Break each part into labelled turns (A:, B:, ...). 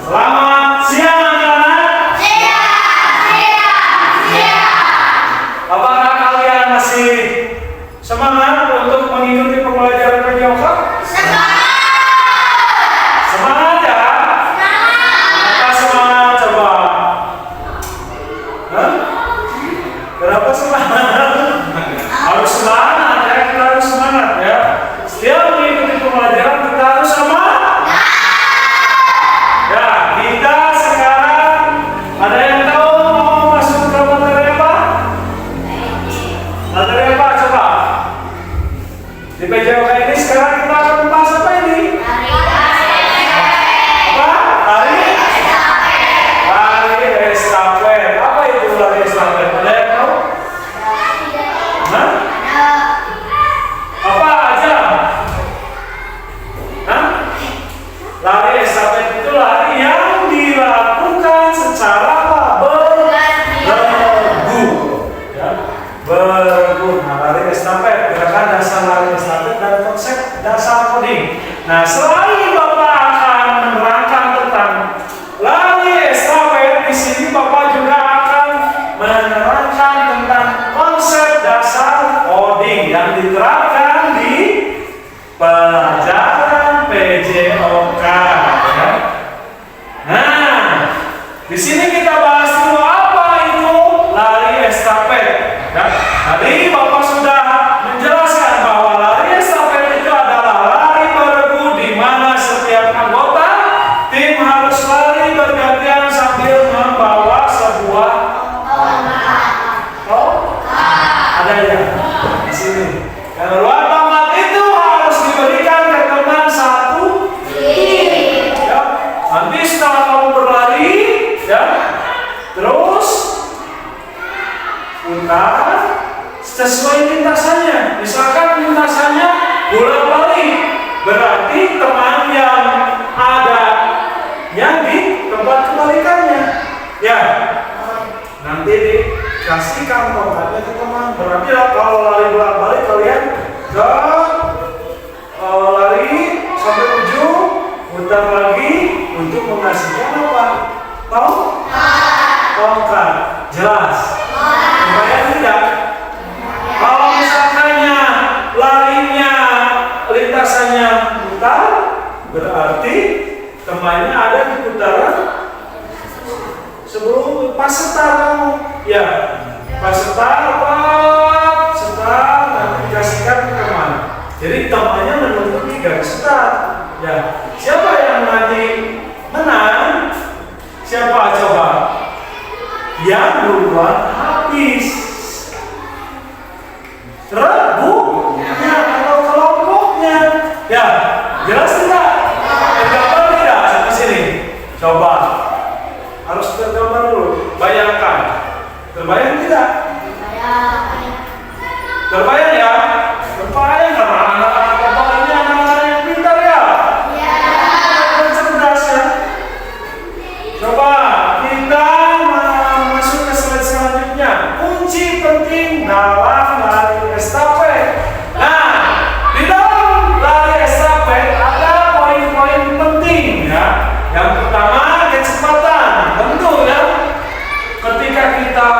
A: Selamat siang anak-anak. Apakah kalian masih semangat untuk mengikuti pembelajaran PJOK? Semangat ya? Kenapa semangat coba? Hah? Kenapa semangat? Harus semangat ya, kita harus semangat ya. Setiap mengikuti pembelajaran kita harus semangat. Ya, kita sekarang ada yang tahu mau masuk ke materi apa? Materi apa coba? Di PJOK ini sekarang kita akan membahas apa ini? Apa? Lari estafet. Apa itu lari estafet? Ada yang tahu? Hah? Apa aja? Hah? Lari estafet itu lari yang dilakukan secara apa? Bergu. Ya. Bergu. Nah, lari estafet, gerakan dasar lari estafet dan konsep dasar coding. Nah, selain Bapak akan menerangkan tentang lari estafet, di sini Bapak juga akan menerangkan tentang konsep dasar coding yang diterapkan di pelajaran PJOK. Ya. Nah, di sini kita bahas dulu apa itu lari estafet. Ya. Tadi Bapak sudah menjelaskan bahwa lari estafet itu adalah lari bergu di mana setiap anggota tim harus lari bergantian sambil membawa sebuah ada ya di sini. Yang kedua, tomat itu harus diberikan ke teman satu tim. Ya. Nanti setelah kamu berlari, ya, terus putar sesuai lintasannya. Misalkan lintasannya bola balik, berarti teman yang ada yang di tempat kebalikannya. Ya, nanti dikasihkan tongkatnya ke teman. Berarti kalau lari bolak-balik kalian lari sampai ujung, putar lagi untuk mengasihkan apa? Tongkat. Jelas? Kebayang tidak? Kalau misalkannya larinya lintasannya putar, berarti temannya ada di putaran sebelum pas setar kamu. Ya, pas setar apa? Setar nanti dikasihkan ke teman. Jadi temannya menunggu di garis start. Ya, siapa yang nanti menang? Siapa coba? Yang duluan habis. Rebuknya atau kelompoknya. Ya, jelas tidak? Tergambar tidak sampai sini? Coba. Harus tergambar dulu. Bayangkan. Terbayang tidak? Terbayang ya? Terbayang karena anak-anak Bapak ini anak-anak yang pintar ya? Yang cerdas ya? Coba kita masuk ke slide selanjutnya. Kunci penting dalam lari estafet. Nah, di dalam lari estafet ada poin-poin penting ya. Yang pertama kecepatan. Tentu ya. Ketika kita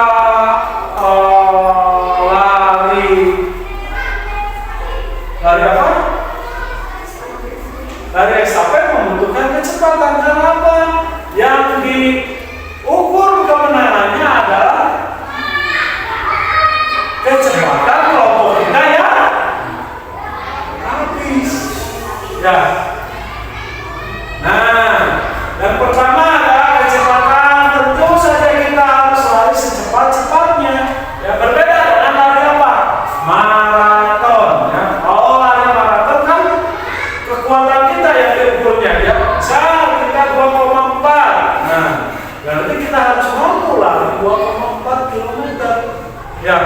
A: lari apa? Lari estafet membutuhkan kecepatan. Kenapa? Yang diukur kemenangannya adalah kecepatan kelompok kita ya habis. Ya. Nah, yang pertama adalah kecepatan. Tentu saja kita harus lari secepat-cepatnya. Ya, berbeda dengan lari apa? Maraton. Ya. Kalau lari maraton kan kekuatan kita yang diukurnya ya. Misal kita 2,4. Nah, berarti kita harus mampu lari 2,4 km. Ya.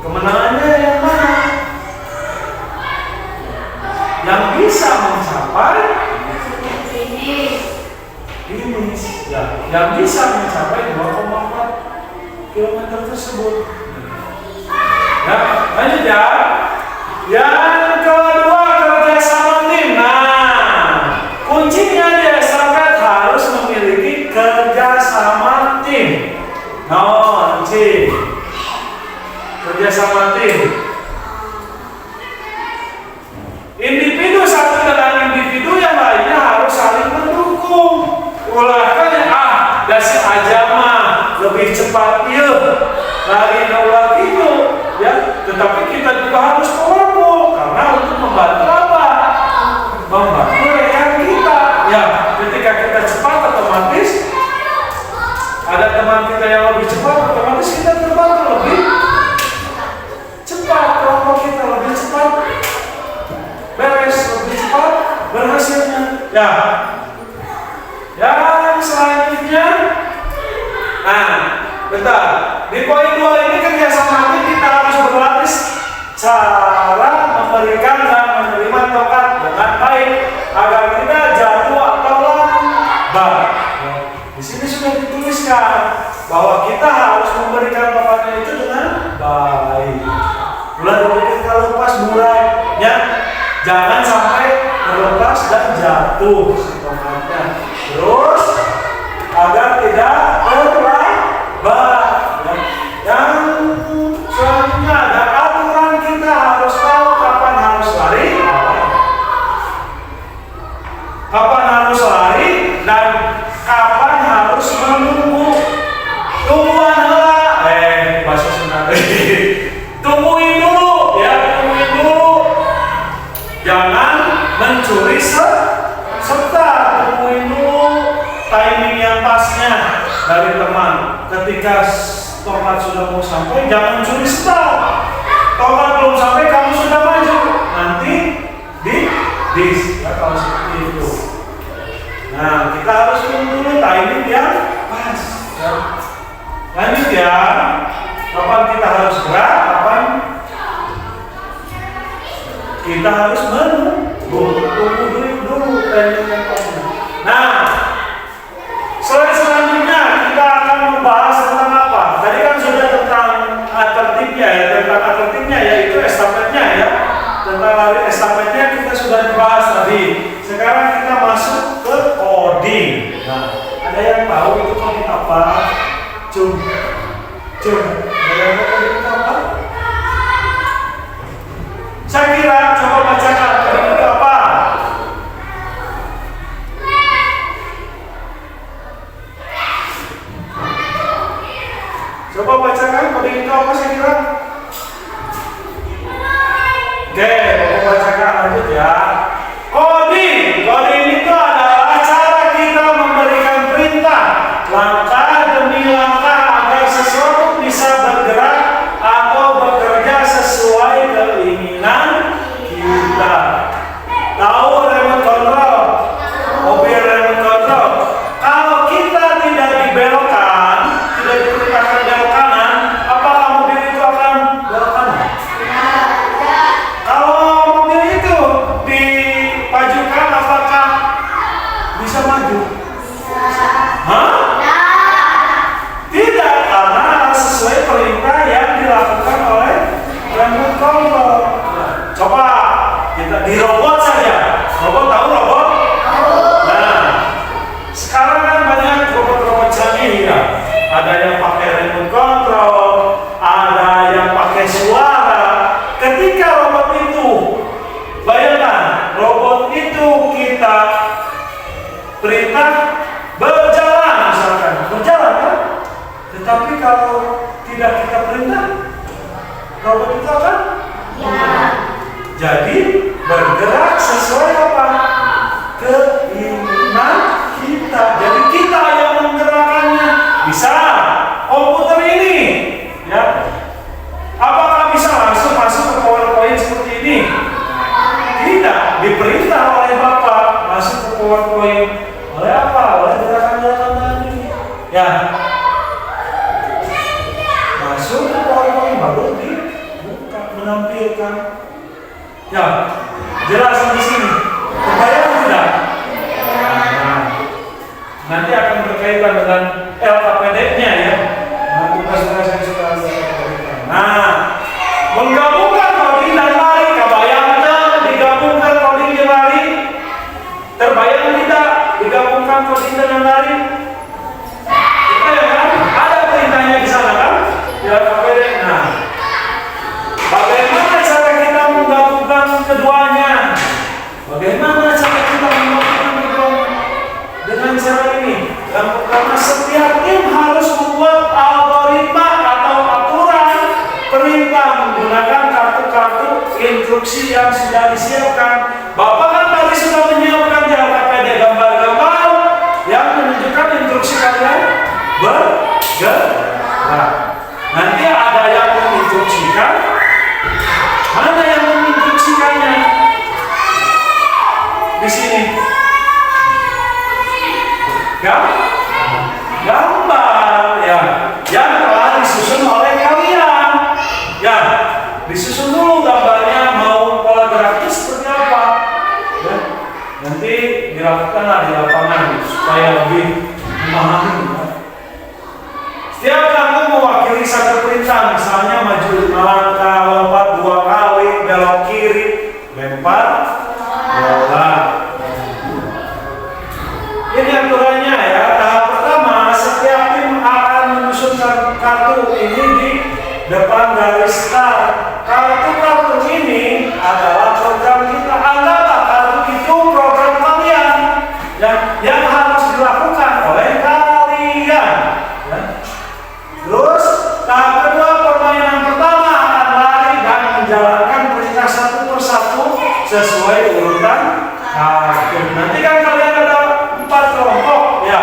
A: Kemenangannya yang mana? Yang bisa mencapai finish. Ya, yang bisa mencapai 2,4 km tersebut. Ya, lanjut ya. Yang kedua, kerjasama tim. Nah, kuncinya di berhasilnya. Ya, yang selanjutnya, nah, bentar. Di poin 2 ini kerjasama kita harus berlatih cara memberikan dan menerima tongkat dengan baik agar tidak jatuh atau lambat. Di sini sudah dituliskan bahwa kita harus memberikan tongkatnya itu dengan baik. Mulai ketika lepas mulainya, jangan sampai terlepas dan jatuh tongkatnya. Terus agar tidak terlambat. Yang selanjutnya ada aturan, kita harus tahu kapan harus lari, kapan harus lari, dan kapan harus menunggu. Tungguan lah, bahasa Sunda. Tungguin dulu, ya, tungguin dulu. Jangan mencuri serta, tungguin dulu timing yang pasnya dari teman. Ketika tongkat sudah mau sampai, jangan curi start. Tongkat belum sampai, kamu sudah maju. Nanti ya, kalau seperti itu. Nah, kita harus tunggu dulu timing yang pas. Ya. Lanjut ya. Kapan kita harus gerak, kapan kita harus menunggu. Tunggu dulu timing yang pas. Nah, selanjutnya kita akan membahas tentang apa? Tadi kan sudah tentang tertibnya ya, yaitu estafetnya ya. Tentang lari estafetnya kita sudah dibahas tadi. Sekarang kita masuk ke coding. Nah, ada yang tahu itu coding apa? Ada yang tahu coding itu apa? Saya kira coba bacakan coding itu apa? Coba bacakan coding itu apa, saya kira. Oke, saya bacakan lanjut ya. Coding itu adalah cara kita memberikan perintah langkah demi langkah agar sesuatu bisa bergerak atau bekerja sesuai keinginan kita. Tahu remote control? Mobil remote control. Kalau kita tidak dibelokkan, tidak diperintahkan belok kanan, apakah mobil itu akan belok kanan? Kalau mobil itu dipajukan, apakah bisa maju? Hah? Tidak, karena sesuai perintah yang dilakukan oleh remote control. Coba kita di robot saja. Robot tahu robot? Nah, sekarang kan banyak robot-robot canggih ya. Ada yang pakai remote control, ada yang pakai suara. Ketika robot itu, bayangkan, robot itu kita perintah berjalan misalkan, berjalan kan? Tetapi kalau tidak kita perintah, robot itu akan jadi bergerak sesuai apa? Keinginan kita. Jadi kita yang menggerakkannya. Bisa komputer ini, ya. Apakah bisa langsung masuk ke PowerPoint seperti ini? Tidak, diperintah oleh Bapak masuk ke PowerPoint. Oleh apa? Oleh gerakan-gerakan tadi. Ya. Masuk ke PowerPoint baru dibuka, menampilkan. Ya, jelas di sini. Kebayang tidak? Nah, nanti akan berkaitan dengan LKPD-nya ya. Nah, tugas-tugas yang sudah berikan. Nah, menggabungkan coding dan lari, kebayangkan digabungkan coding dan lari? Terbayang tidak digabungkan coding dengan lari? Kita ya kan? Ada perintahnya di sana kan? Di LKPD. Nah, bagaimana cara kita menggabungkan keduanya? Bagaimana cara kita menggabungkan keduanya? Dengan cara ini. Karena setiap tim harus membuat algoritma atau aturan perintah menggunakan kartu-kartu instruksi yang sudah disiapkan. Bapak kan tadi sudah menyiapkan di LKPD gambar-gambar yang menunjukkan instruksi kalian bergerak. Nanti ada yang menginstruksikan, mana yang menginstruksikannya? Di sini gambar ya yang telah disusun oleh kalian. Ya, disusun dulu gambarnya, mau pola geraknya seperti apa. Ya, nanti dilakukanlah di lapangan supaya lebih memahami. Setiap kamu mewakili satu perintah, misalnya maju 5 langkah, lompat 2 kali, belok kiri, lempar bola. Ini aturannya ya. Tahap pertama, setiap tim akan menyusun kartu ini di depan garis start. Kartu ini adalah program kita. Anggaplah kartu itu program kalian yang harus dilakukan oleh kalian. Ya. Terus tahap kedua, permainan pertama akan lari dan menjalankan perintah satu persatu sesuai urutan kartu. Nanti kan kalian ada 4 kelompok ya.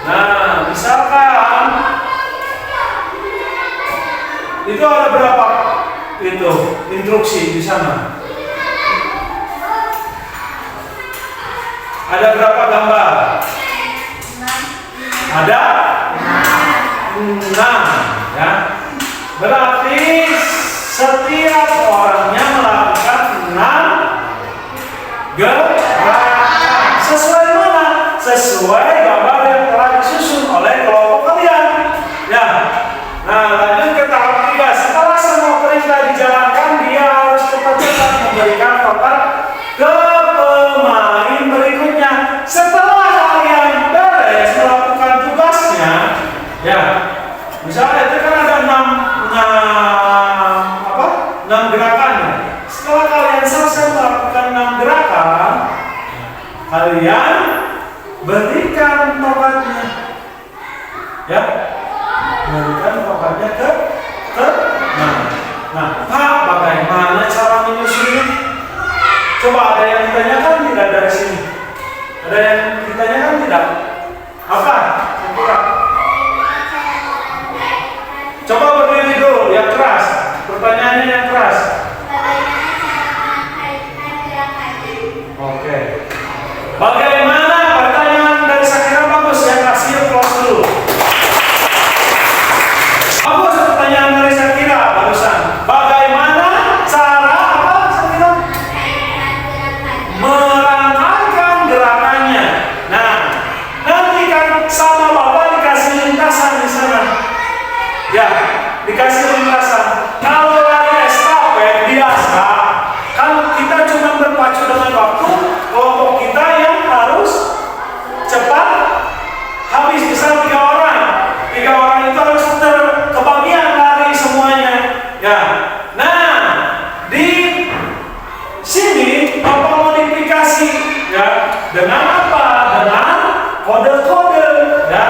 A: Nah, misalkan itu ada berapa itu instruksi di sana? Ada berapa gambar? Ada 6 ya. Berarti setiap orangnya melakukan 6 gerakan. Sesuai mana? Sesuai gambar yang telah disusun oleh kelompok kalian. Ya. Nah, lanjut ke tahap 3. Setelah semua perintah dijalankan, dia harus cepat-cepat memberikan kotak ke pemain berikutnya. Setelah kalian beres melakukan tugasnya, ya. Misalnya itu kan ada 6 gerakan. Setelah kalian selesai melakukan 6 gerakan, kalian berikan tokatnya, ya, berikan tokatnya ke nah, Pak, bagaimana cara menyusunnya? Coba ada yang ditanyakan tidak dari sini? Ada yang ditanyakan tidak? Apa? Coba berdiri dulu, yang keras. Pertanyaannya yang keras. Oke. Bagaimana pertanyaan dari Sakira bagus ya, kasih applause dulu. Bagus pertanyaan dari Sakira barusan. Bagaimana cara apa Sakira? Merangkaikan gerakannya. Nah, nanti kan sama Bapak dikasih lintasan di sana. Ya, dikasih lintasan. Kalau lari estafet biasa, kan kita cuma berpacu dengan waktu. Kelompok kita yang harus cepat habis, misal 3 orang. 3 orang itu harus kebagian lari semuanya. Ya. Nah, di sini Bapak modifikasi ya dengan apa? Dengan kode-kode ya.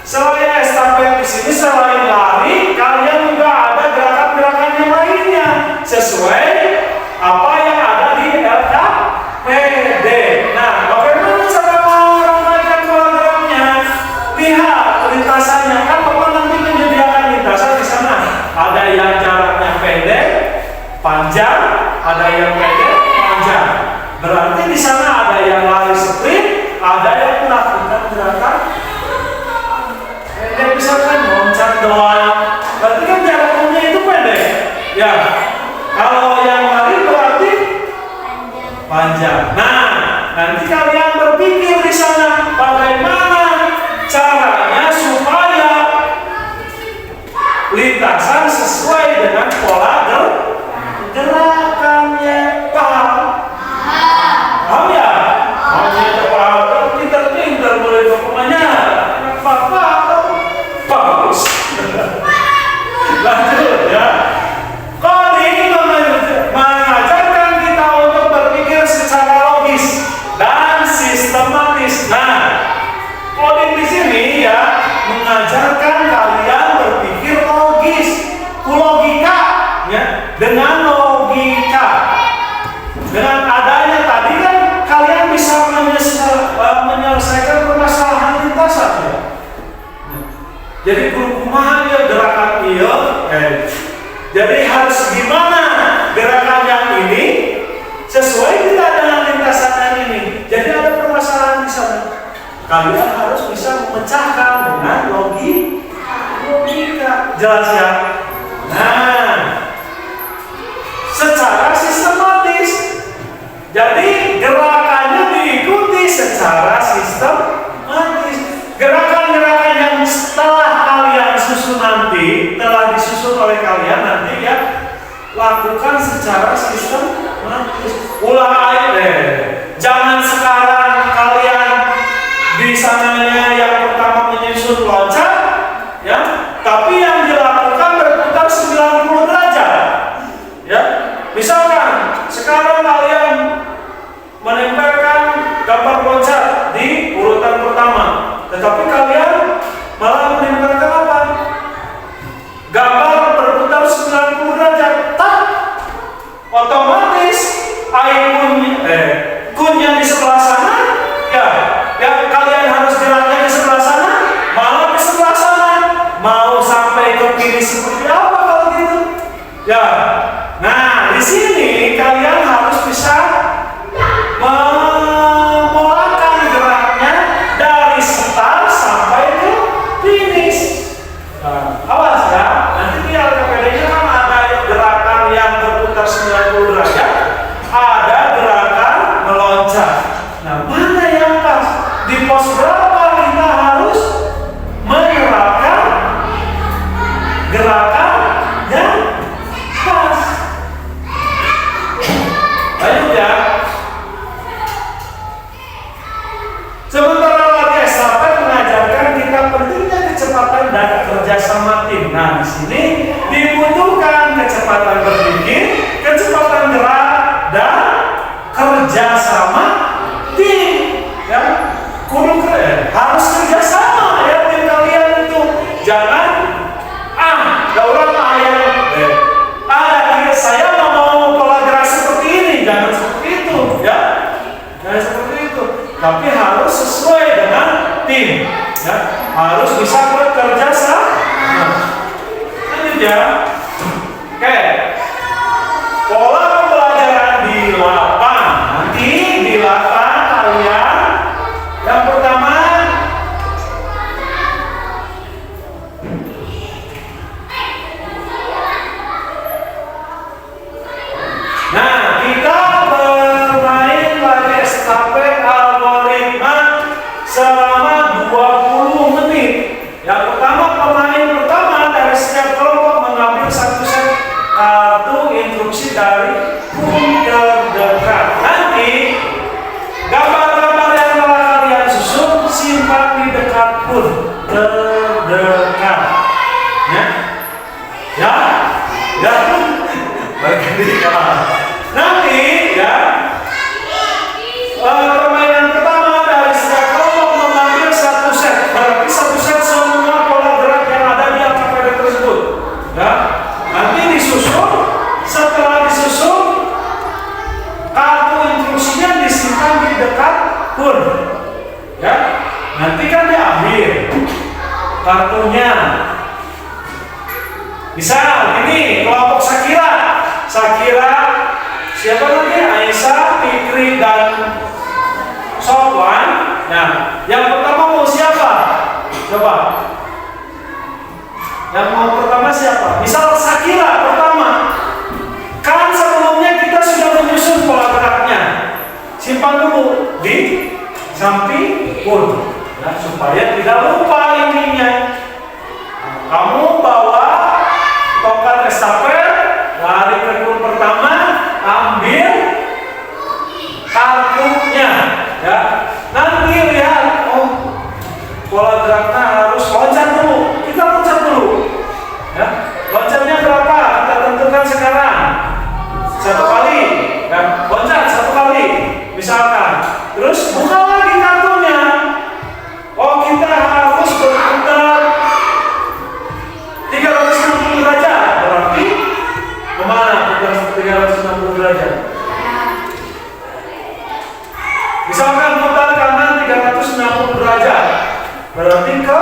A: Selain estafet di sini, selain lari, kalian juga ada gerakan-gerakan yang lainnya sesuai apa yang ada di LKPD. Nah, bagaimana cara merangkaikan programnya? Lihat lintasannya, kan Bapak nanti menyediakan lintasan di sana. Ada yang jaraknya pendek, panjang, ada yang pendek, panjang. Berarti di sana ada yang lari sprint, ada yang melakukan gerakan pendek, misalkan loncat doang. Berarti kan jaraknya itu pendek. Ya. Kalau yang lari berarti panjang. Nah, nanti kalian berpikir di sana bagaimana caranya supaya lintasan sesuai dengan pola gerakannya. Paham? Paham ya? Maksudnya paham. Pintar-pintar boleh dokumennya. Paham? Bagus. Lanjut ya. Kalau ini mengajarkan kita untuk berpikir secara logis dan sistematis. Nah, coding di sini ya mengajarkan kalian berpikir logis, logika, ya, dengan logika. Dengan adanya tadi kan kalian bisa menyelesaikan permasalahan lintasan. Ya. Jadi guru kumaha ya gerakan iya. Jadi harus gimana gerakan yang ini sesuai tidak dengan lintasan yang ini. Jadi ada permasalahan di sana. kalian harus bisa memecahkan dengan logika. Jelas ya? Nah, secara sistematis. Jadi gerakannya diikuti secara sistematis. Gerakan-gerakan yang setelah kalian susun nanti, telah disusun oleh kalian nanti ya, lakukan secara sistematis. Jangan sekarang kalian di sananya yang pertama menyusun loncat, ya, tapi yang dilakukan berputar 90 derajat, ya. Misalkan sekarang kalian menempelkan gambar loncat di urutan pertama, tetapi kalian malah menempelkan apa? Gambar berputar 90 derajat, otomatis kun yang di sebelah sana, ya, yang kalian harus geraknya di sebelah sana, malah di sebelah sana. Mau sampai ke kiri seperti apa kalau gitu? Ya, nah di sini kalian harus bisa memolakan geraknya dari start sampai ke finish. Nah, awas ya, nanti di LKPD-nya kan ada gerakan yang berputar 90 derajat, ada gerakan meloncat. Nah, mana yang pas? Di pos berapa kita harus menerapkan gerakan yang pas? Lanjut ya. Sementara latihan estafet mengajarkan kita pentingnya kecepatan dan kerjasama tim. Nah, di sini dibutuhkan kecepatan berpikir, kecepatan gerak, dan kerjasama tim. Ya, harus kerjasama ya tim kalian itu. Jangan daurat saya mau pola gerak seperti ini, jangan seperti itu, ya. Jangan seperti itu. Tapi harus sesuai dengan tim, ya. Harus bisa bekerja sama. Lanjut ya. Oke. Pola pembelajaran di lapangan. Nanti di lapangan kalian yang pertama kita bermain lari estafet algoritma selama 20 menit. Yang pertama, pemain pertama dari setiap kelompok mengambil satu set kartu instruksi dari kun terdekat. Nanti gambar-gambar yang telah kalian susun simpan di dekat kun terdekat. Ya, bagi nanti ya, permainan pertama dari setiap kelompok mengambil satu set. Berarti satu set semua pola gerak yang ada di LKPD tersebut. Ya, nanti disusun. Setelah disusun, kartu instruksinya disimpan di dekat kun. Ya, nanti kan diambil kartunya. Misal ini kelompok Sakira, siapa lagi? Aisyah, Fikri, dan Sofwan. Nah, yang pertama mau siapa? Coba. Yang mau pertama siapa? Misal Sakira pertama. Kan sebelumnya kita sudah menyusun pola geraknya. Simpan dulu di samping kun, ya, supaya tidak lupa ininya. Kamu bawa tongkat estafet, lari ke kun pertama, ambil kartunya, ya. Nanti lihat, pola geraknya harus loncat dulu. Kita loncat dulu, ya. Loncatnya berapa? Kita tentukan sekarang. 1 kali, ya. Loncat 1 kali, misalkan. Terus buka lagi kartunya. Kita harus berputar 360 derajat. Berarti kemana putar 360 derajat? Misalkan putar kanan 360 derajat, berarti ke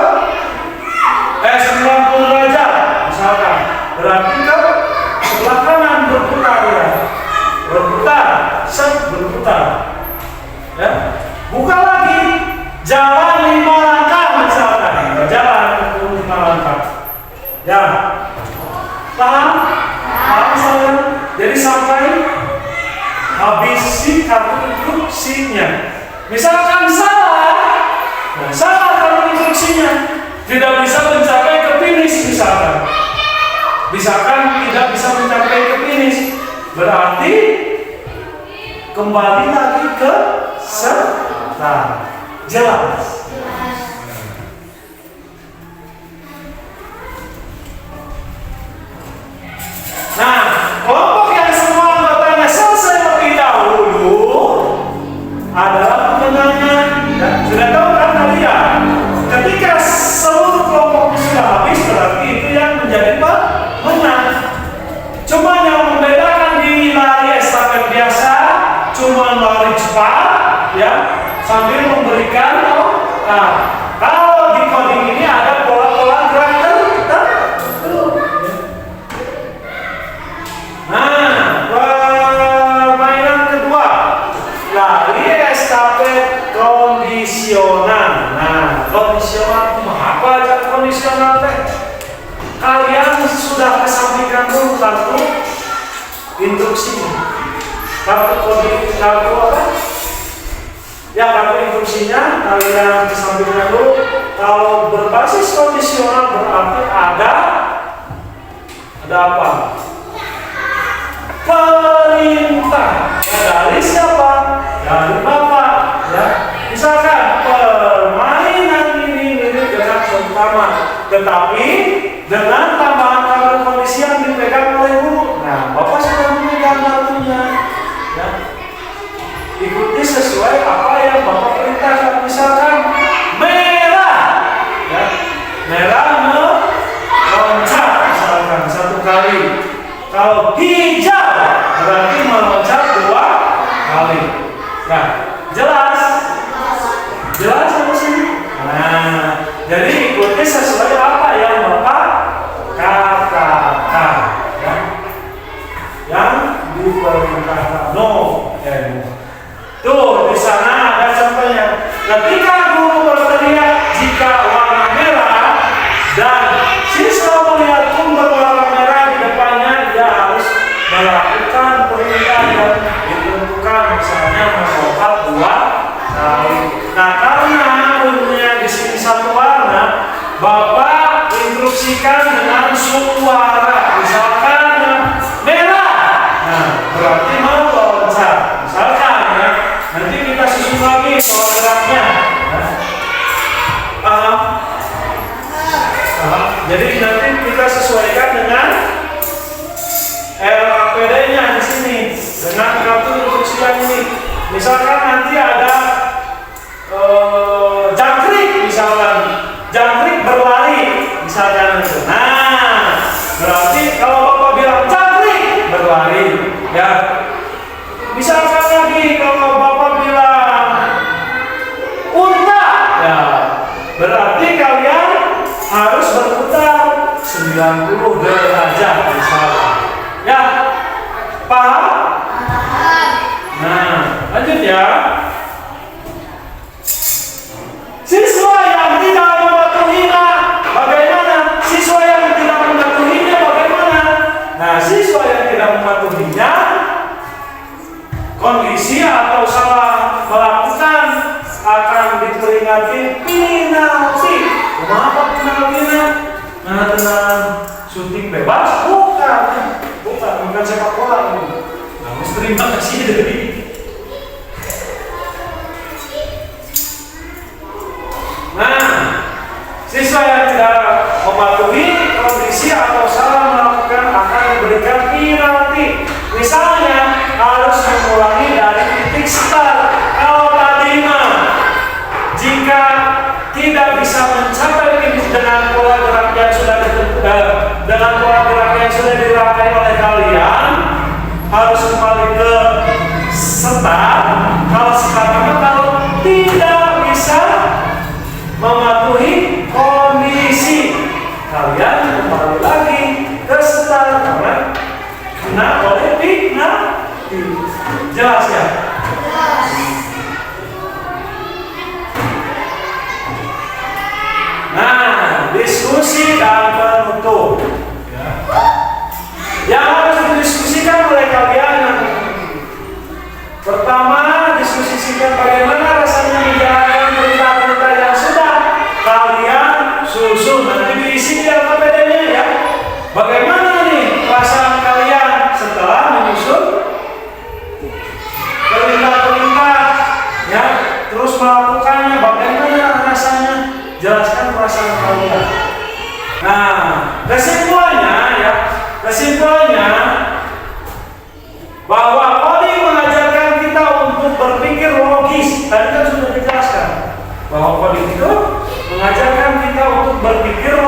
A: 90 derajat. Misalkan berarti ke sebelah kanan berputar, ya. Berputar, berputar. Ya. Buka lagi, jalan Ya, paham? Paham saya? Jadi sampai habis si kartu instruksinya. Misalkan salah kartu instruksinya, tidak bisa mencapai ke finish misalkan tidak bisa mencapai ke finish, berarti kembali lagi ke start. Jelas? Nah, kelompok yang semua anggotanya selesai lebih dahulu adalah pemenangnya. Sudah tahu kan kalian? Ketika seluruh kelompok sudah habis, berarti itu yang menjadi pemenang. Cuma yang membedakan di lari estafet biasa, cuma lari cepat, ya, sambil memberikan. Nah, kalau di coding ini ada pola-pola gerak tertentu. Nah, permainan kedua, lari estafet kondisional. Nah, kondisional, apa aja kondisional teh? Kalian sudah kesampaikan dulu kartu instruksinya. Kartu apa? Ya, kartu instruksinya kalian kesampaikan dulu. Kalau berbasis kondisional berarti ada apa? Perintah. Dari siapa? Dari Bapak. Ya. Misalkan permainan ini mirip dengan pertama, tetapi dengan tambahan kartu kondisi yang dipegang oleh guru. Nah, Bapak sudah memegang kartunya. Ya. Ikuti sesuai apa yang Bapak perintahkan. Misalkan merah, ya. Merah meloncat, misalkan 1 kali. Kalau hijau berarti meloncat 2 kali. Nah, jelas sampai sini. Nah, jadi ikuti sesuai apa yang Bapak katakan, ya. Yang diperintahkan. Tuh di sana ada contohnya. Ketika guru berteriak jika warna merah dan siswa melihat sumber warna merah di depannya, dia harus melakukan perintah yang ditentukan, misalnya melompat 2 kali. Nah, karena umumnya di sini 1 warna, Bapak instruksikan dengan suara, misalkan merah. Nah, berarti meloncat. Misalkan, ya, nanti kita susun lagi soal geraknya. Jadi nanti kita sesuaikan dengan LAPD-nya di sini dengan kartu instruksi yang ini. Misalkan nanti ada jangkrik berlari, misalkan itu. Nah, berarti kalau Bapak bilang jangkrik berlari, ya. Misalkan lagi kalau Bapak bilang unta, ya, berarti kalian harus berputar 90 derajat misalkan. Ya, paham? Nah, lanjut ya. Siswa yang tidak mematuhinya bagaimana? Siswa yang tidak mematuhinya bagaimana? Nah, siswa yang tidak mematuhinya, kondisi atau salah melakukan, akan diperingati penalti. Kenapa penaltinya? Nah, dengan syuting bebas? Bukan sepak bola ini. Nah, terima kasih dari. Nah, siswa yang tidak mematuhi kondisi atau salah melakukan akan diberikan penalti. Misalnya harus mengulangi dari titik start. Kalau tadi jika tidak bisa mencapai finish dengan pola gerak yang sudah dirancang oleh kalian, harus kembali ke start. Kalau sekarang tidak bisa mematuhi kondisi, kalian kembali lagi ke start karena kena oleh penalti. Jelas ya? Nah, diskusi dan penutup. sisihkan bagaimana rasanya menjalankan perintah-perintah yang sudah kalian susun. Nanti diisi di dalam APD-nya ya. Bagaimana nih perasaan kalian setelah menyusun perintah-perintah ya, terus melakukannya, bagaimana rasanya? Jelaskan perasaan kalian. Nah, kesimpulannya bahwa coding mengajarkan kita untuk berpikir logis. Tadi kan sudah dijelaskan bahwa coding itu mengajarkan kita untuk berpikir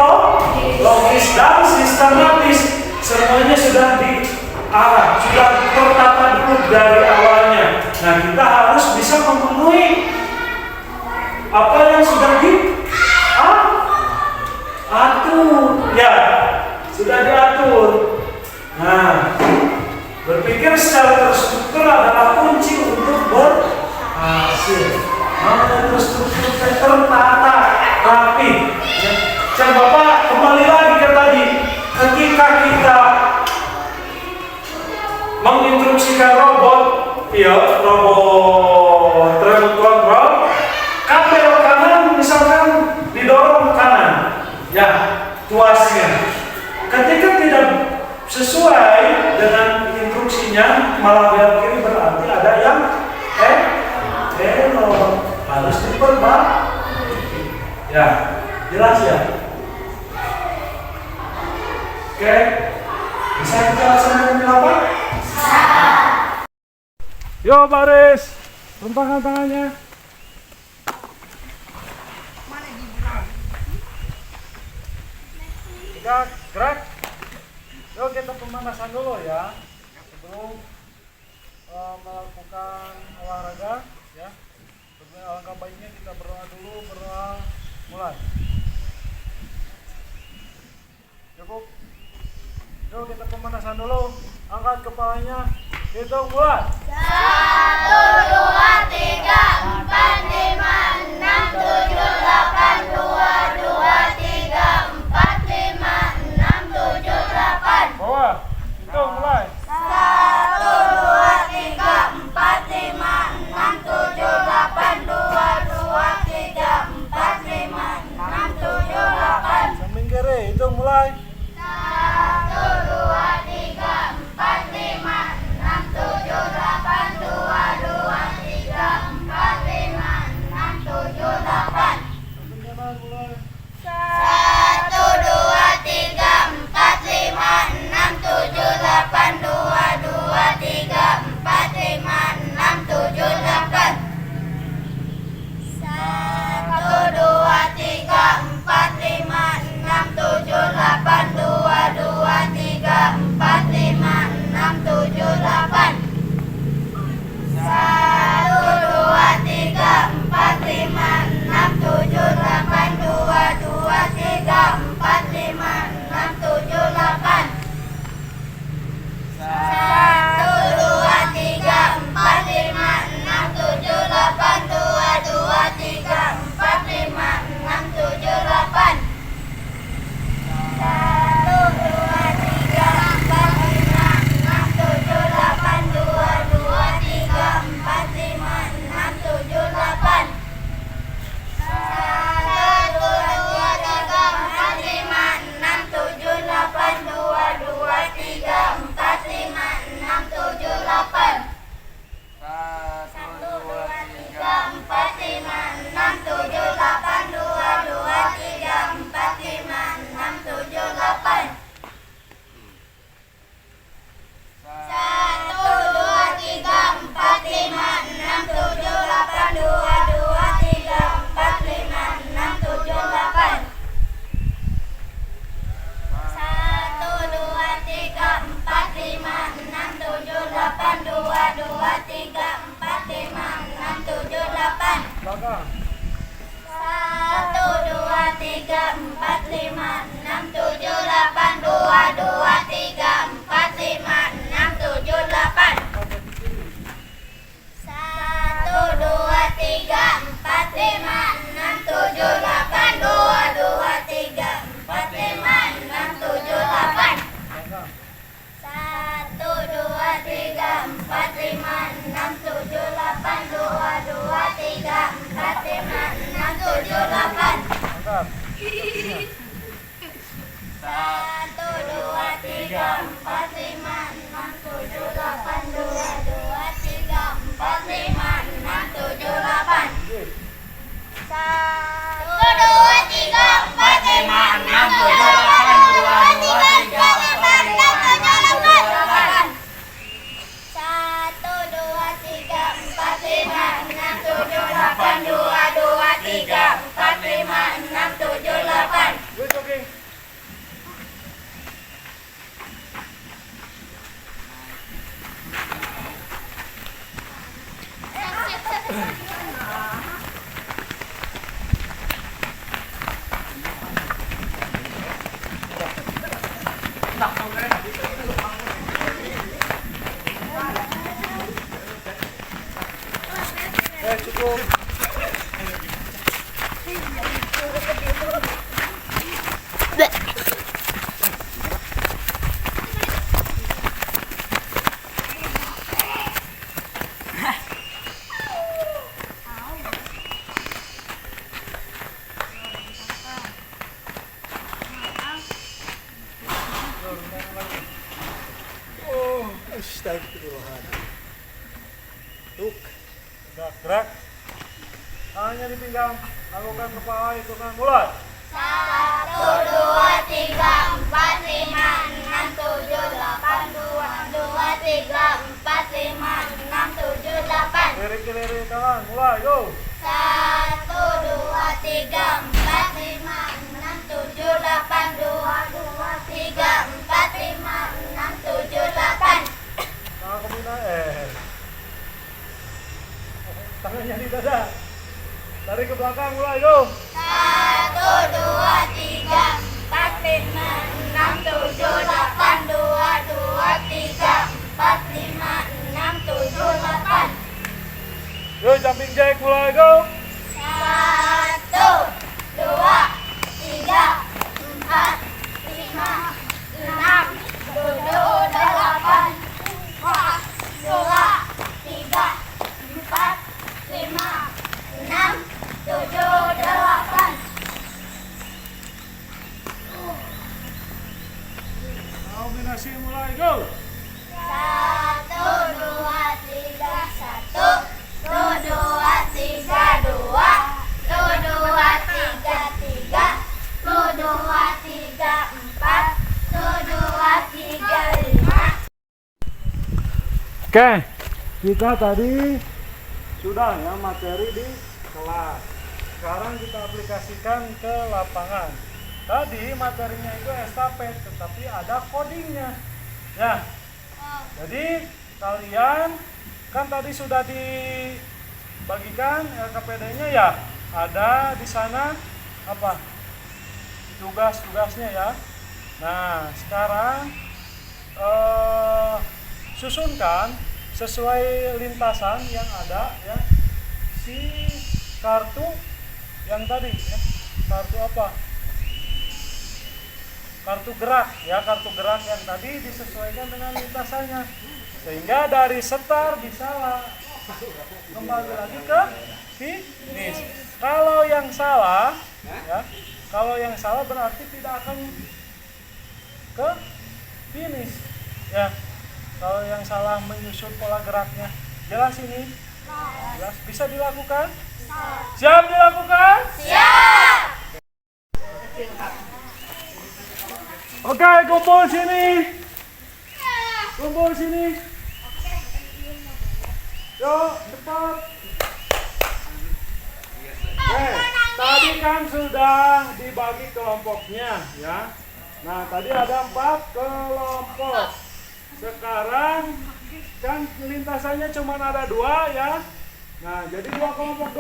A: logis dan sistematis. Semuanya sudah diarah, sudah tertata dulu dari awalnya. Nah, kita harus bisa memenuhi apa yang sudah diatur, ya, sudah diatur. Nah, berpikir secara terstruktur adalah kunci untuk berhasil. Terstruktur, tertata, rapi. Coba Bapak kembali lagi ke tadi, ketika kita menginstruksikan robot remote control, kan belok kanan misalkan didorong kanan, ya, tuasnya. Ketika tidak sesuai dengan instruksinya malah belok kiri, berarti ada yang error, harus diperbaiki. Ya, jelas ya. Oke, bisa kita laksanakan di lapangan? Yo baris, rentangkan tangannya. Tiga, gerak. Yuk kita pemanasan dulu ya, sebelum melakukan olahraga ya. Sebelum alangkah baiknya kita berdoa dulu, mulai. Cukup. Yuk kita pemanasan dulu, angkat kepalanya, hitung mulai.
B: 1, 2, 3, 4, 5, 6, 7, 8, 2, 2, 3, 4, 5, 6, 7, 8.
A: Bawah, hitung mulai.
B: 1, 2, 3, 4, 5, 6, 7, 8, 2, 2, 3, 4, 5, 6, 7, 8.
A: Samping kiri, hitung mulai.
B: 1, 2, 3, 4, 5, 6, 7, 8, 2, 2, 3, 4, 5, 6, 7, 8.
A: Samping kanan mulai.
B: 1, 2, 3, 4, 5, 6, 7, 8, 2, 2, 3, 4, 5, 6, 7, 8. 1, 2, 3, 4, 5, 6, 7, 8, 2, 2, 3, 4, 5, 6, 7, 8. 1, 2, 3, 4, 5, 6, 7, 8, 2, 2, 3, 4, 5, 6, 7, 8. 1, 2, 3, 4, 5, 6, 7, 8, 2, 2, 3, 4, 5, 6, 7, 8. 1, 2, 3, 4, 5, 6, 7, 8, 2, 2, 3, 4, 5, 6, 7, 8. 1, 2, 3, 4, 5, 6, 7, 8, 2, 2, 3, 4, 5, 6, 7, 8. 1, 2, 3, 4, 5, 6, 7, 8, 2, 2, 3, 4, 5, 6, 7, 8. 1, 2, 3, 4, 5, 6, 7, 8, 2, 2, 3, 4, 5, 6, 7, 8. 1, 2, 3, 4, 5, 6, 7, 8, 2, 2, 3, 4, 5, 6, 7, 8.
A: Belakang.
B: 1, 2, 3, 4, 5, 6, 7, 8, 2, 2, 3, 4, 5, 6, 7, 8. 1, 2, 3, 4, 5, 6, 7, 8, 2, 2, 3, 4, 5, 6, 7, 8.
A: Belakang.
B: 1, 2, 3, 4, 5, 6, 7, 8, 2, delapan.
A: Angkat.
B: 1, 2, 3, 4, 5, 6, 7, 8, 2, 2, 3, 4, 5, 6, 7, 8. 1, 2, 3, 4, 5, 6, 7, 8, 2, 2, 3, 4, 5, 6, 7, 8. 1, 2, 3, 4, 5, 6, 7, 8, 2, 2, 3, 4, 5, 6, 7, 8.
A: Gue jogging. Cukup. Oh, astagfirullahaladzim. Tuk, gerak. Tangannya di pinggang, lakukan kepala, hitungan mulai.
B: 1, 2, 3, 4, 5, 6, 7, 8, 2, 2, 3, 4, 5, 6, 7, 8.
A: Kiri tangan, mulai, go.
B: 1, 2, 3, 4, 5, 6, 7, 8, 2, 2, 3, 4, 5, 6, 7, 8.
A: Tangan kemina, tangannya di dada. Tarik ke belakang, mulai, go.
B: 1, 2, 3, 4, 5, 6, 7, 8, 2, 2, 3, 4, 5, 6, 7, 8.
A: Yo, jumping jack, mulai, go.
B: 1, 2, 3, 4, 5, 6, 7, 8, 2, 3, 4, 5, 6, 7, 8.
A: Kombinasi, mulai, go.
B: 1, 2, 3, 1, 2, 3, 2, 2, 3, 3, 2, 3, 4, 2, 3, 5.
A: Oke, kita tadi sudah ya materi di kelas. Sekarang kita aplikasikan ke lapangan. Tadi materinya itu estafet, tetapi ada codingnya. Ya. Jadi kalian kan tadi sudah dibagikan LKPD-nya ya. Ada di sana apa? Tugas-tugasnya ya. Nah, sekarang susunkan sesuai lintasan yang ada ya. Si kartu yang tadi ya. Kartu apa? Kartu gerak ya, kartu gerak yang tadi disesuaikan dengan lintasannya sehingga dari start bisa kembali lagi ke finish. Kalau yang salah ya, kalau yang salah berarti tidak akan ke finish ya. Kalau yang salah menyusun pola geraknya. Jelas ini? Jelas. Bisa dilakukan? Siap dilakukan?
B: Siap.
A: Oke, kumpul sini. Kumpul sini. Yuk, cepat. Oke, tadi kan sudah dibagi kelompoknya ya. Nah, tadi ada 4 kelompok. Sekarang kan lintasannya cuma ada 2 ya. Nah, jadi 2 kelompok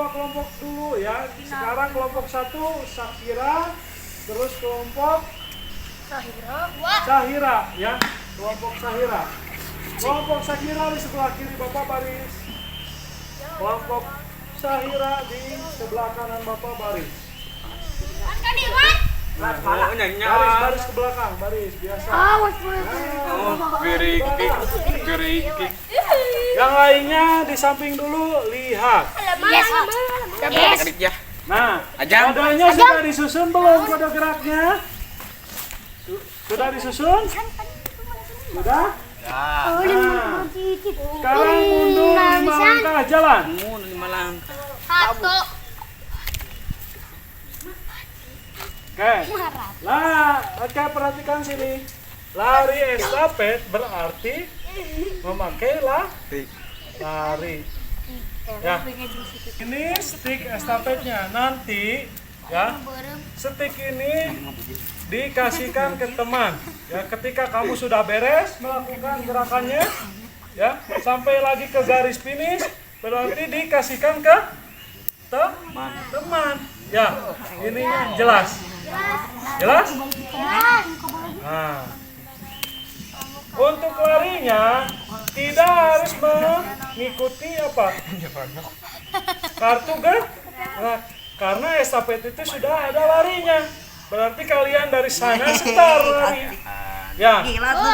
A: dulu ya. Sekarang kelompok 1 Sakira, terus kelompok Sahira ya, kelompok Sahira. Kelompok Sahira di sebelah kiri Bapak baris. Kelompok Sahira di sebelah kanan Bapak baris. Nah, baris ke belakang, baris biasa. Geriki. Yang lainnya di samping dulu, lihat. Nah,
C: Ajang.
A: kodenya sudah disusun belum kode geraknya? Sudah disusun? Sudah? Nah, sekarang mundur 5 langkah jalan.
C: Mundur 5 langkah.
B: 1.
A: Oke. Lah, oke perhatikan sini. Lari estafet berarti memakai lari. Ya. Ini stick estafetnya. Nanti ya, stick ini dikasihkan ke teman. Ya, ketika kamu sudah beres melakukan gerakannya, ya, sampai lagi ke garis finish, berarti dikasihkan ke teman. Ya, ini jelas. Jelas? Nah, untuk larinya tidak harus mengikuti apa? Kartu gerak. Nah, karena estafet itu sudah ada larinya. Berarti kalian dari sana start lari. Ya,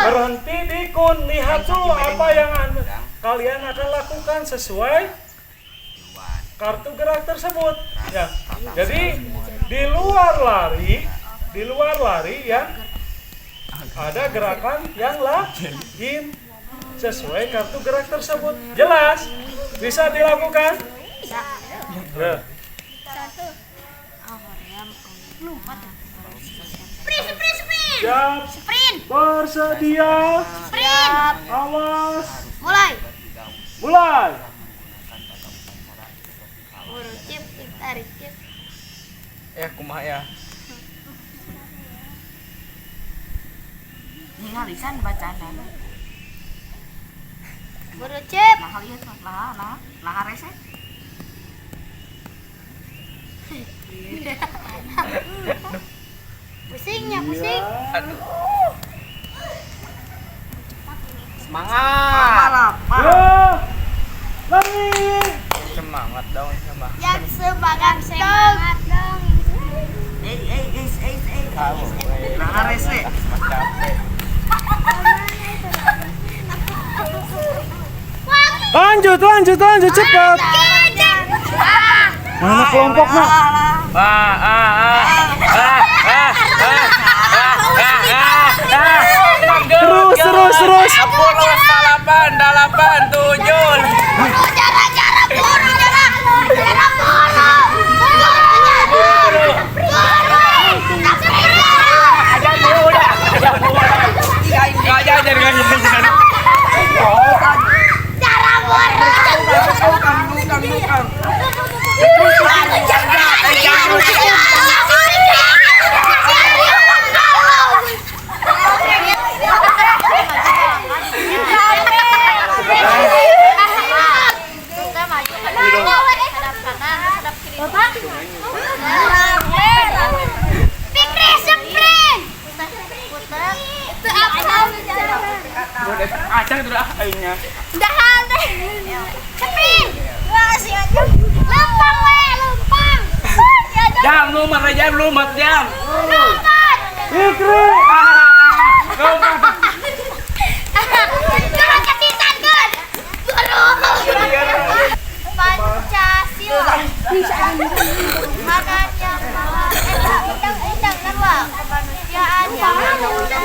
A: berhenti di kun. Lihat dulu apa yang kalian akan lakukan sesuai kartu gerak tersebut. Ya, jadi di luar lari ya ada gerakan yang lain sesuai kartu gerak tersebut. Jelas? Bisa dilakukan? Ya. Siap. Bersedia. Awas. Mulai.
C: Kumaha ya.
D: Ini ngalisan bacaan.
B: Berucip.
D: Nah, lihat nah rese.
B: Pusingnya, pusing.
C: Aduh. Semangat.
A: Lari.
C: Semangat dong, semangat.
B: Yang semangat dong.
C: Kamu.
D: Nah rese.
C: Capek.
A: Lanjut cepat. Mana kelompoknya? Terus.
C: 10, 8, 7.
B: Cara buru.
C: Acang itu dah airnya.
B: Dahan deh. Sprint. Wah, si aja. Lempang.
C: Jam lumat.
B: Lompat.
A: Fikri.
B: Jangan ketitan kan. Pancasila. Mana yang undang-undang kan wah. Kemanusiaan yang ada.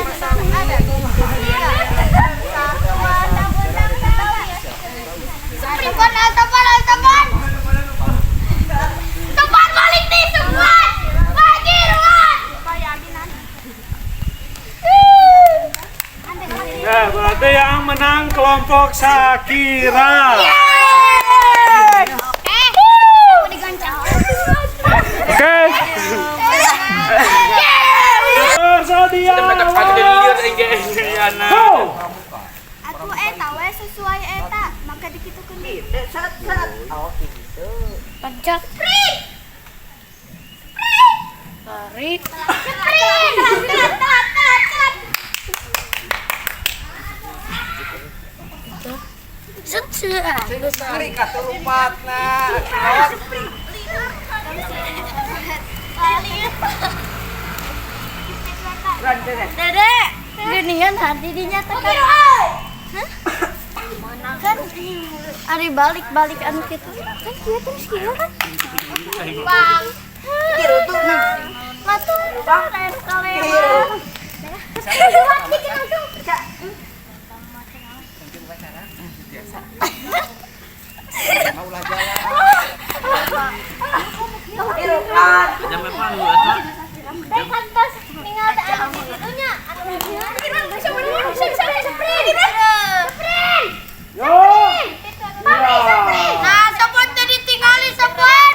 B: Teman balik nih semua. Lagi ruan.
A: Ya, berarti yang menang kelompok Shakira. Oke. Bersedia. Go.
B: Aku tahu sesuai eta, maka dikitukeun deui. Pencet sprint. Tarik. Sprint.
C: Hari katulupatna.
B: Dede, genian hati dinyatakan. Kan ada balik anu gitu. Kan dia terus gila kan? Bang. Kira tuh. Matu lain kali. Mati kita tuh.
C: Maulah jalan.
D: Jam berapa lu?
B: Dek kantos tinggal anu gitunya.
A: Yo.
B: Nah, sobat tadi tinggalin sobat.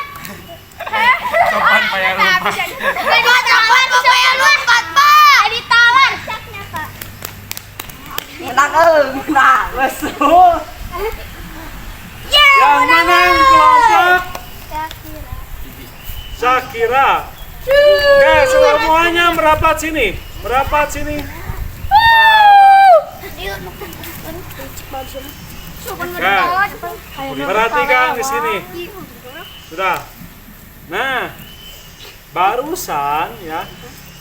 C: Sopan payah lupa.
B: Sobat saya lupa, Pak. Ditawan.
D: Menang menang.
A: Betul. Yang menang kelompok Shakira. Oke, semuanya merapat sini. Merapat sini. Perhatikan di sini. Sudah. Nah,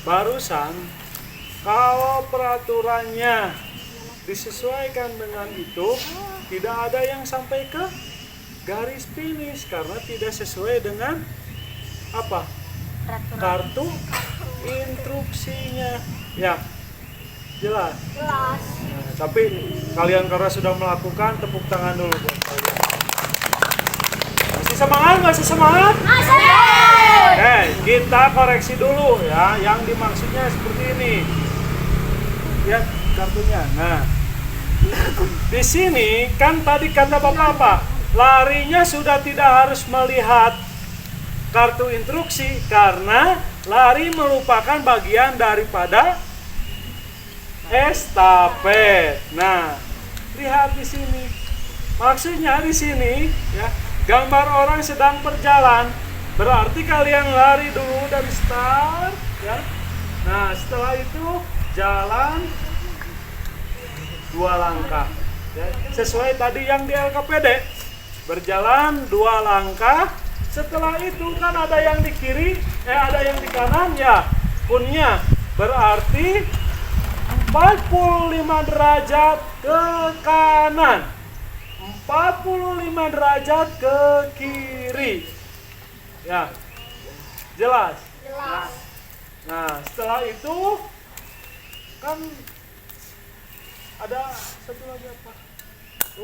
A: barusan kalau peraturannya disesuaikan dengan itu, tidak ada yang sampai ke garis finish karena tidak sesuai dengan apa? Kartu instruksinya. Ya. Jelas. Nah, tapi kalian karena sudah melakukan, tepuk tangan dulu buat kalian. Masih semangat? Masih semangat? Oke, kita koreksi dulu ya. Yang dimaksudnya seperti ini. Lihat kartunya. Nah, di sini kan tadi kata Bapak apa? Larinya sudah tidak harus melihat kartu instruksi karena lari merupakan bagian daripada estafet. Nah, lihat di sini. Maksudnya di sini ya, gambar orang sedang berjalan. Berarti kalian lari dulu dari start ya. Nah, setelah itu jalan 2 langkah. Ya, sesuai tadi yang di LKPD. Berjalan 2 langkah. Setelah itu kan ada yang di kiri, ada yang di kanan ya. Kunnya berarti 45 derajat ke kanan, 45 derajat ke kiri. Ya, jelas? Jelas. Nah, setelah itu kan ada satu lagi apa?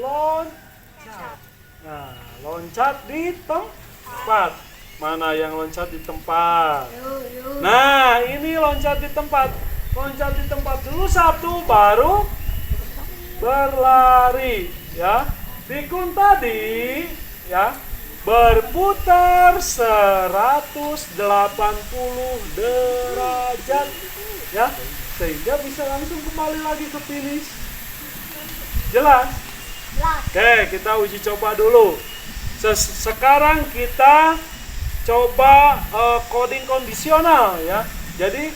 A: Loncat. Nah, loncat di tempat. Mana yang loncat di tempat? Nah, ini loncat di tempat. Loncat di tempat dulu satu, baru berlari. Ya, pikun tadi ya berputar 180 derajat ya, sehingga bisa langsung kembali lagi ke finish. Jelas? Oke, kita uji coba dulu. Sekarang kita coba coding kondisional ya. Jadi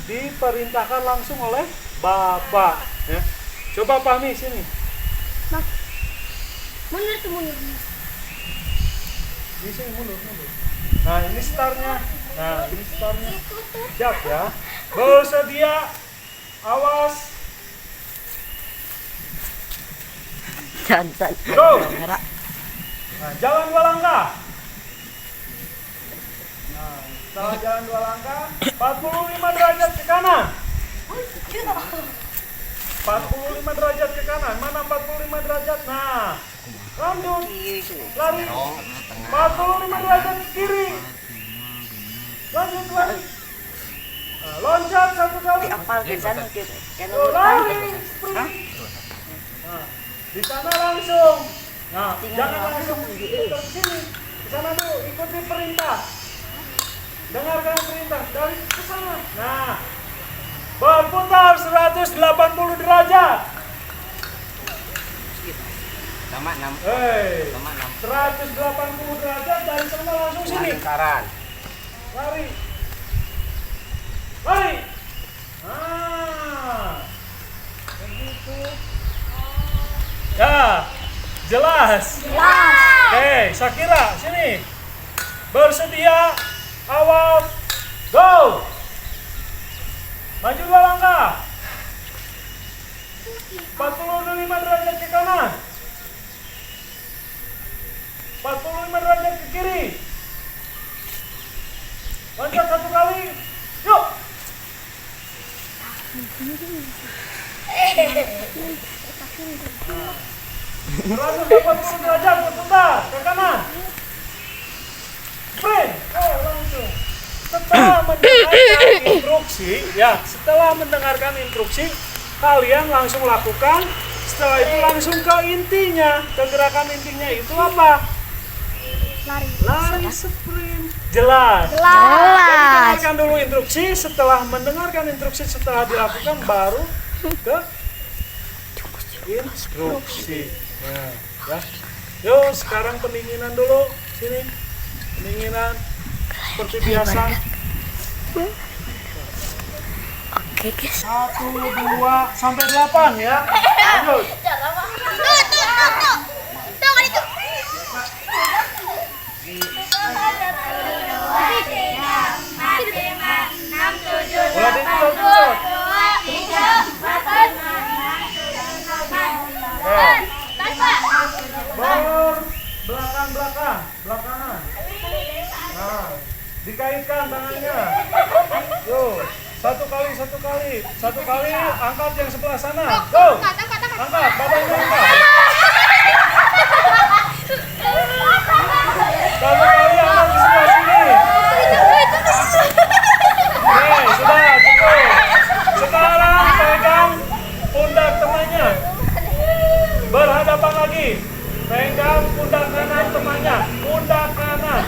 A: diperintahkan langsung oleh Bapak ya. Coba pahami sini.
B: Mundur tuh mundur.
A: Di sini mundur. Nah, ini startnya. Siap ya. Bersedia. Awas.
D: Jantan.
A: Go. Nah, jalan 2 langkah. Nah, setelah jalan 2 langkah, 45 derajat ke kanan. 45 derajat ke kanan. Mana 45 derajat? Nah, lanjut. Lari. 45 derajat ke kiri. Lanjut lari. Nah, loncat 1 kali. Oh, lari. Sprint. Nah, di sana langsung. Nah, jangan langsung ke sini. Di sana dulu, ikuti perintah. Dengarkan perintah dari ke sana. Nah, berputar 180 derajat.
C: Sama 6.
A: 180 derajat dari sana langsung sini.
C: Lingkaran.
A: Lari. Lari. Nah, begitu. Ya, jelas. Oke, Shakira, sini. Bersedia. Awal. Go. Maju 2 langkah. 45 derajat ke kanan. 45 derajat ke kiri. Loncat 1 kali. Yuk. 180 derajat berputar ke kanan. Sprint. Oh, langsung. Setelah mendengarkan instruksi, kalian langsung lakukan. Setelah itu langsung ke intinya. Ke gerakan intinya itu apa? Lari sprint. Jelas. Jadi dengarkan dulu instruksi. Setelah mendengarkan instruksi, setelah dilakukan baru ke instruksi. Nah, ya. Yuk, sekarang pendinginan dulu. Sini. Pendinginan seperti biasa.
B: Oke guys.
A: 1, 2, sampai 8 ya. Lanjut. Belakangan. Nah, dikaitkan tangannya. Yuk, satu kali, angkat yang sebelah sana. Go, angkat, badannya angkat. Satu kali angkat di sebelah sini. Oke, sudah cukup. Sekarang pegang pundak temannya. Berhadapan lagi. Pegang pundak kanan temannya. Pundak kanan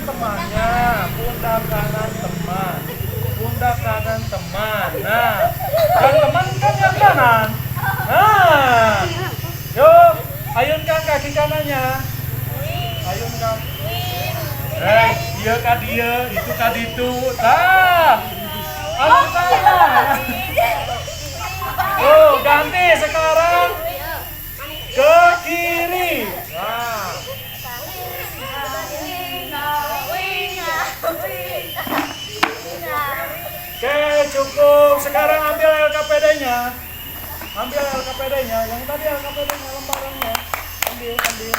A: temannya. Pundak kanan teman. Nah, yang teman kan yang kanan. Nah, yuk, ayunkan kaki kanannya. Ayunkan. Dia ka dia, itu ka ditu. Tah, ayunkan. Oh, ganti sekarang ke kiri. Nah. Oke, cukup. Sekarang ambil LKPD-nya. Yang tadi LKPD-nya, lembarannya. Ambil.
B: Ambil.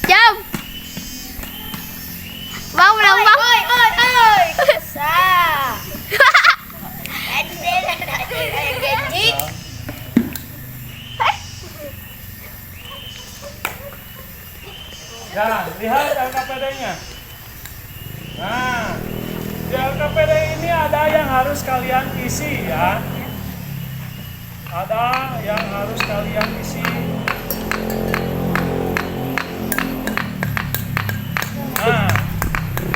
B: Jam. Bang. Oi. Sah.
A: Ya, lihat LKPD-nya. Nah, di LKPD ini ada yang harus kalian isi ya. Ada yang harus kalian isi. Nah,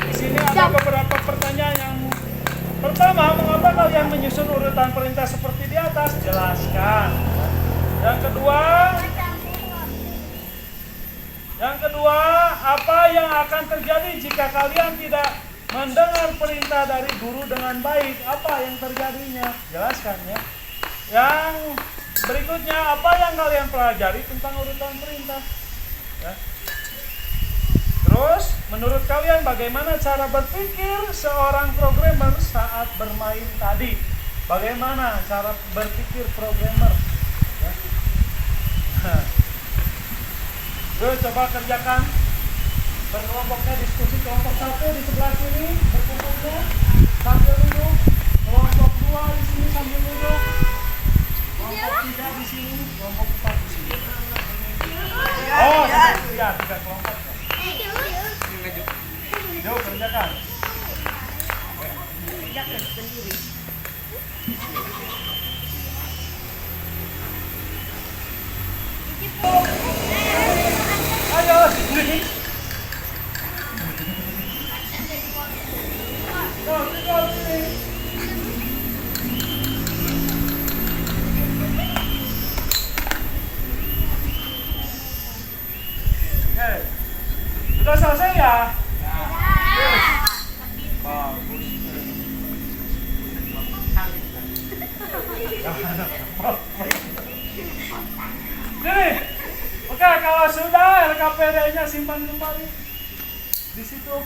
A: di sini ada beberapa pertanyaan yang pertama, mengapa kalian menyusun urutan perintah seperti di atas? Jelaskan. Yang kedua, apa yang akan terjadi jika kalian tidak mendengar perintah dari guru dengan baik? Apa yang terjadinya? Jelaskan ya. Yang berikutnya, apa yang kalian pelajari tentang urutan perintah? Ya. Terus, menurut kalian bagaimana cara berpikir seorang programmer saat bermain tadi? Bagaimana cara berpikir programmer? Ya. Yuk, coba kerjakan. Berkelompoknya diskusi. Kelompok 1 di sebelah sini berkumpulnya sambil duduk. Kelompok 2 di sini sambil duduk. Kelompok 3 di sini. Kelompok 4 di sini. Oh, ya, 3 kelompok. Yuk, kerjakan.
D: Kerjakan sendiri.
A: Ayo, sini. Oke. Sudah selesai ya? Bagus. Sini. Oke, kalau sudah LKPD-nya simpan kembali. di situ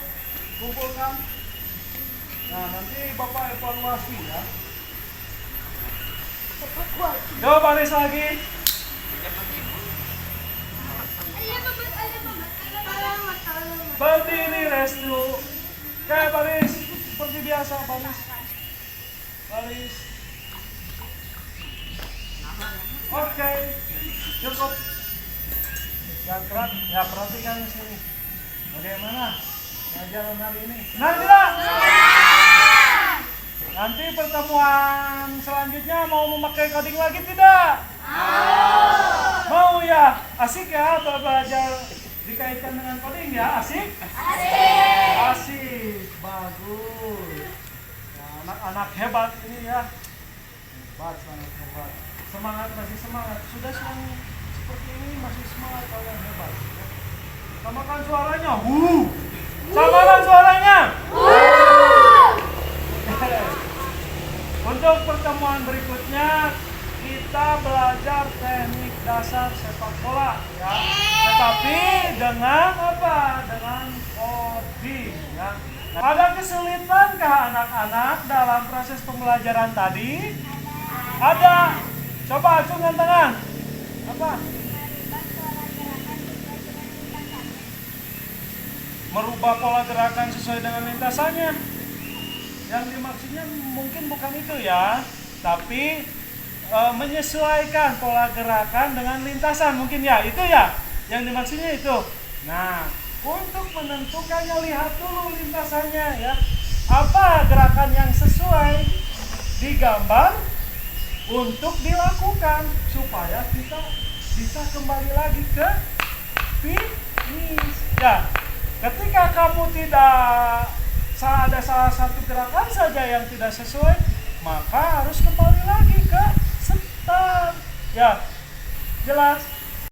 A: kumpulkan. Nah, nanti Bapak evaluasi ya. Yo, baris lagi. Berdiri restu. Oke, baris seperti biasa, baris. Baris. Oke, cukup. Yang kerat, ya perhatikan di sini. Bagaimana pelajaran hari ini? Senang tidak? Nanti pertemuan selanjutnya mau memakai coding lagi tidak? Mau ya? Asik ya belajar dikaitkan dengan coding ya? Asik? Asik, bagus. Ya, anak-anak hebat ini ya. Hebat, sangat hebat. Semangat, masih semangat. Sudah seperti ini masih semangat, kalian hebat ya. Samakan suaranya. Samakan suaranya. Untuk pertemuan berikutnya kita belajar teknik dasar sepak bola ya. Tetapi dengan apa? Dengan coding ya. Ada kesulitankah anak-anak dalam proses pembelajaran tadi? Ada. Coba acungkan tangan. Apa? Merubah pola gerakan sesuai dengan lintasannya. Yang dimaksudnya mungkin bukan itu ya, tapi menyesuaikan pola gerakan dengan lintasan mungkin ya, itu ya yang dimaksudnya itu. Nah, untuk menentukannya lihat dulu lintasannya ya, apa gerakan yang sesuai digambar untuk dilakukan supaya kita bisa kembali lagi ke finish ya. Ketika kamu tidak ada salah satu gerakan saja yang tidak sesuai, maka harus kembali lagi ke start. Ya, jelas?